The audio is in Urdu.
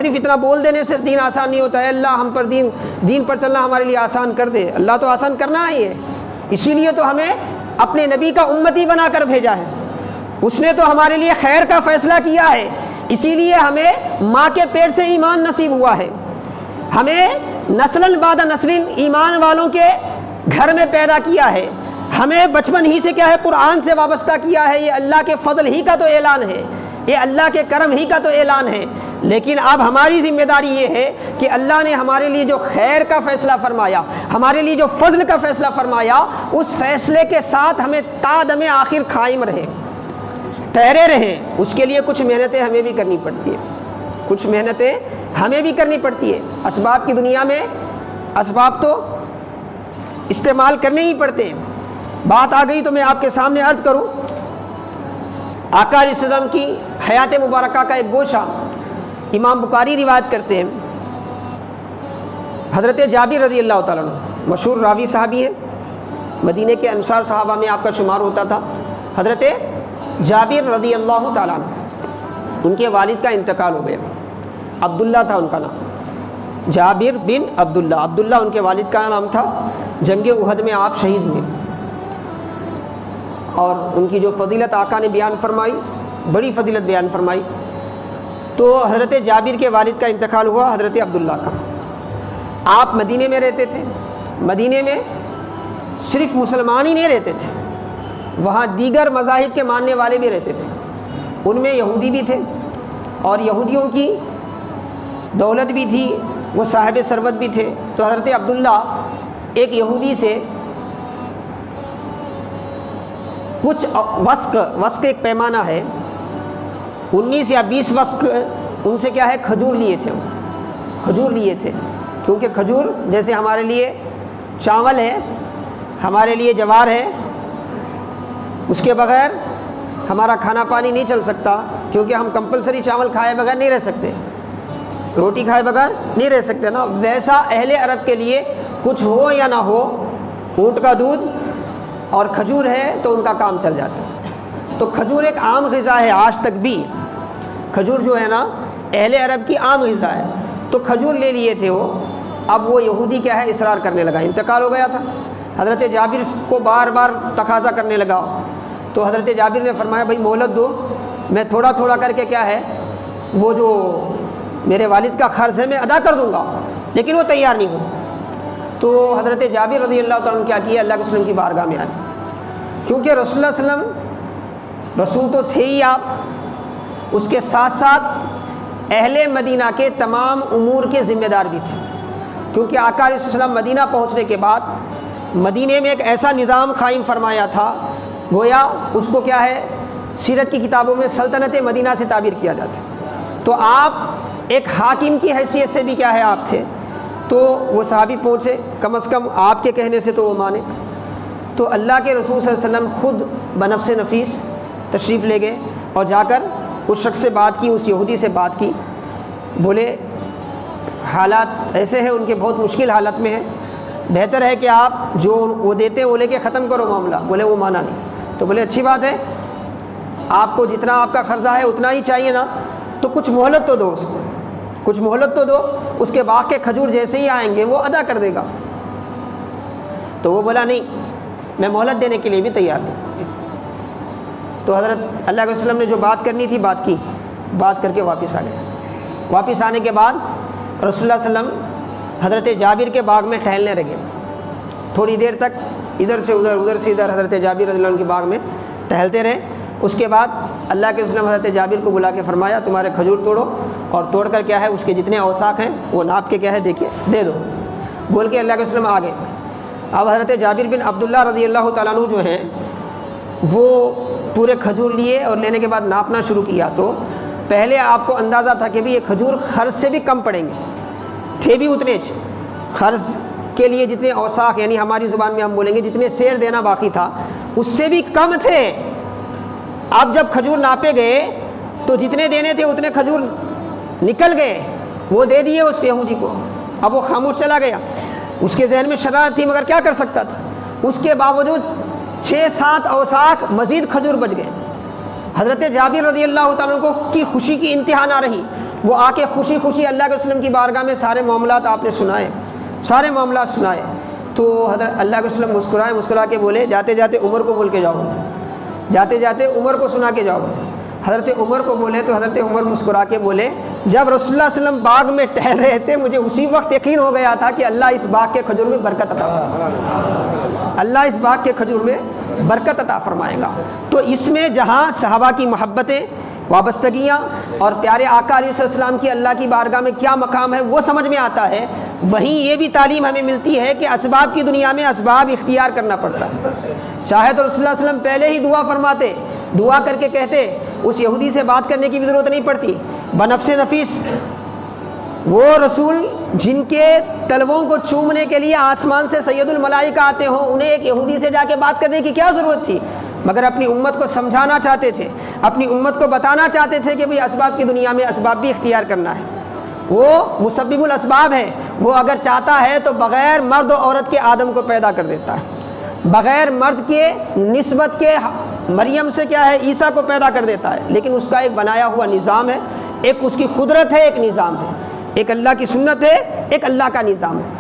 صرف اتنا بول دینے سے دین آسان نہیں ہوتا ہے. اللہ ہم پر دین پر چلنا ہمارے لیے آسان کر دے. اللہ تو آسان کرنا ہی ہے, اسی لیے تو ہمیں اپنے نبی کا امتی بنا کر بھیجا ہے. اس نے تو ہمارے لیے خیر کا فیصلہ کیا ہے, اسی لیے ہمیں ماں کے پیٹ سے ایمان نصیب ہوا ہے. ہمیں نسلاً بعد نسلیں ایمان والوں کے گھر میں پیدا کیا ہے. ہمیں بچپن ہی سے کیا ہے قرآن سے وابستہ کیا ہے. یہ اللہ کے فضل ہی کا تو اعلان ہے, یہ اللہ کے کرم ہی کا تو اعلان ہے. لیکن اب ہماری ذمہ داری یہ ہے کہ اللہ نے ہمارے لیے جو خیر کا فیصلہ فرمایا, ہمارے لیے جو فضل کا فیصلہ فرمایا, اس فیصلے کے ساتھ ہمیں تا دم آخر قائم رہے, ٹھہرے رہیں. اس کے لیے کچھ محنتیں ہمیں بھی کرنی پڑتی ہیں, کچھ محنتیں ہمیں بھی کرنی پڑتی ہے. اسباب کی دنیا میں اسباب تو استعمال کرنے ہی پڑتے ہیں. بات آ گئی تو میں آپ کے سامنے عرض کروں. آقا علیہ السلام کی حیات مبارکہ کا ایک گوشہ امام بخاری روایت کرتے ہیں. حضرت جابر رضی اللہ تعالیٰ عنہ مشہور راوی صحابی ہیں, مدینے کے انصار صحابہ میں آپ کا شمار ہوتا تھا. حضرت جابر رضی اللہ تعالیٰ عنہ, ان کے والد کا انتقال ہو گیا. عبداللہ تھا ان کا نام, جابر بن عبداللہ. عبداللہ ان کے والد کا نام تھا. جنگ احد میں آپ شہید ہوئے, اور ان کی جو فضیلت آقا نے بیان فرمائی, بڑی فضیلت بیان فرمائی. تو حضرت جابر کے والد کا انتقال ہوا حضرت عبداللہ کا. آپ مدینے میں رہتے تھے. مدینے میں صرف مسلمان ہی نہیں رہتے تھے, وہاں دیگر مذاہب کے ماننے والے بھی رہتے تھے. ان میں یہودی بھی تھے, اور یہودیوں کی دولت بھی تھی, وہ صاحب ثروت بھی تھے. تو حضرت عبداللہ ایک یہودی سے کچھ وسق ایک پیمانہ ہے, 19 یا 20 وسق ان سے کیا ہے کھجور لیے تھے. کھجور لیے تھے, کیونکہ کھجور جیسے ہمارے لیے چاول ہے, ہمارے لیے جوار ہے, اس کے بغیر ہمارا کھانا پانی نہیں چل سکتا, کیونکہ ہم کمپلسری چاول کھائے بغیر نہیں رہ سکتے, روٹی کھائے بغیر نہیں رہ سکتے نا. ویسا اہل عرب کے لیے کچھ ہو یا نہ ہو, اونٹ کا دودھ اور کھجور ہے تو ان کا کام چل جاتا ہے. تو کھجور ایک عام غذا ہے آج تک بھی. کھجور جو ہے نا اہل عرب کی عام غذا ہے. تو کھجور لے لیے تھے وہ. اب وہ یہودی کیا ہے اصرار کرنے لگا, انتقال ہو گیا تھا. حضرت جابر کو بار بار تقاضا کرنے لگا. تو حضرت جابر نے فرمایا بھائی مہلت دو, میں تھوڑا تھوڑا کر کے کیا ہے وہ جو میرے والد کا قرض ہے میں ادا کر دوں گا. لیکن وہ تیار نہیں ہو. تو حضرت جابر رضی اللہ تعالیٰ نے کیا کیا, اللہ کے وسلم کی بارگاہ میں آئے, کیونکہ رسول اللہ صلی اللہ علیہ وسلم رسول تو تھے ہی آپ, اس کے ساتھ ساتھ اہل مدینہ کے تمام امور کے ذمہ دار بھی تھے. کیونکہ آقا علیہ السلام مدینہ پہنچنے کے بعد مدینہ میں ایک ایسا نظام قائم فرمایا تھا, گویا اس کو کیا ہے سیرت کی کتابوں میں سلطنت مدینہ سے تعبیر کیا جاتا ہے. تو آپ ایک حاکم کی حیثیت سے بھی کیا ہے آپ تھے. تو وہ صحابی پہنچے, کم از کم آپ کے کہنے سے تو وہ مانے. تو اللہ کے رسول صلی اللہ علیہ وسلم خود بنفس نفیس تشریف لے گئے اور جا کر اس شخص سے بات کی, اس یہودی سے بات کی. بولے حالات ایسے ہیں, ان کے بہت مشکل حالت میں ہیں, بہتر ہے کہ آپ جو وہ دیتے ہیں وہ لے کے ختم کرو معاملہ. بولے وہ مانا نہیں. تو بولے اچھی بات ہے, آپ کو جتنا آپ کا قرضہ ہے اتنا ہی چاہیے نا, تو کچھ مہلت تو دو اس کو, کچھ مہلت تو دو, اس کے باغ کے کھجور جیسے ہی آئیں گے وہ ادا کر دے گا. تو وہ بولا نہیں, میں مہلت دینے کے لیے بھی تیار ہوں. تو حضرت اللہ کے وسلم نے جو بات کرنی تھی بات کی, بات کر کے واپس آ گئے. واپس آنے کے بعد رسول اللہ صلی اللہ علیہ وسلم حضرت جابر کے باغ میں ٹہلنے لگے. تھوڑی دیر تک ادھر سے ادھر, ادھر سے ادھر حضرت جابر رضی اللہ عنہ کے باغ میں ٹہلتے رہے. اس کے بعد اللہ کے وسلم حضرت جابر کو بلا کے فرمایا تمہارے کھجور توڑو, اور توڑ کر کیا ہے اس کے جتنے اوساق ہیں وہ ناپ کے کیا ہے دیکھیے دے دو. بول کے اللہ کے وسلم آ گئے. اب حضرت جابر بن عبداللہ رضی اللہ تعالیٰ عنہ جو ہیں وہ پورے کھجور لیے اور لینے کے بعد ناپنا شروع کیا. تو پہلے آپ کو اندازہ تھا کہ بھی یہ کھجور خرچ سے بھی کم پڑیں گے, تھے بھی اتنے خرچ کے لیے جتنے اوساق, یعنی ہماری زبان میں ہم بولیں گے جتنے سیر دینا باقی تھا اس سے بھی کم تھے. اب جب کھجور ناپے گئے تو جتنے دینے تھے اتنے کھجور نکل گئے, وہ دے دیے اس یہودی کو. اب وہ خاموش چلا گیا. اس کے ذہن میں شرارت تھی مگر کیا کر سکتا تھا. اس کے باوجود 6-7 اوساق مزید کھجور بچ گئے. حضرت جابر رضی اللہ تعالیٰ کو کی خوشی کی انتہا نہ رہی. وہ آ کے خوشی خوشی اللہ کے وسلم کی بارگاہ میں سارے معاملات آپ نے سنائے، سارے معاملات سنائے، تو حضرت اللہ کے وسلم مسکرا کے بولے جاتے جاتے عمر کو بول کے جاؤ، جاتے جاتے عمر کو سنا کے جاؤ۔ حضرت عمر کو بولے تو حضرت عمر مسکرا کے بولے جب رسول اللہ صلی اللہ علیہ وسلم باغ میں ٹہل رہے تھے مجھے اسی وقت یقین ہو گیا تھا کہ اللہ اس باغ کے کھجور میں برکت عطا فرمائے، اللہ اس باغ کے کھجور میں برکت عطا فرمائے گا۔ تو اس میں جہاں صحابہ کی محبتیں، وابستگیاں اور پیارے آقا علیہ السلام کی اللہ کی بارگاہ میں کیا مقام ہے وہ سمجھ میں آتا ہے، وہیں یہ بھی تعلیم ہمیں ملتی ہے کہ اسباب کی دنیا میں اسباب اختیار کرنا پڑتا ہے۔ چاہے تو رسول اللہ صلی اللہ علیہ وسلم پہلے ہی دعا فرماتے، دعا کر کے کہتے، اس یہودی سے بات کرنے کی بھی ضرورت نہیں پڑتی، بنفس نفیس وہ رسول جن کے تلووں کو چومنے کے لیے آسمان سے سید الملائکہ آتے ہوں، انہیں ایک یہودی سے جا کے بات کرنے کی کیا ضرورت تھی؟ مگر اپنی امت کو سمجھانا چاہتے تھے، اپنی امت کو بتانا چاہتے تھے کہ بھئی اسباب کی دنیا میں اسباب بھی اختیار کرنا ہے۔ وہ مسبب الاسباب ہے، وہ اگر چاہتا ہے تو بغیر مرد و عورت کے آدم کو پیدا کر دیتا ہے، بغیر مرد کے نسبت کے مریم سے کیا ہے عیسیٰ کو پیدا کر دیتا ہے، لیکن اس کا ایک بنایا ہوا نظام ہے، ایک اس کی قدرت ہے، ایک نظام ہے، ایک اللہ کی سنت ہے، ایک اللہ کا نظام ہے۔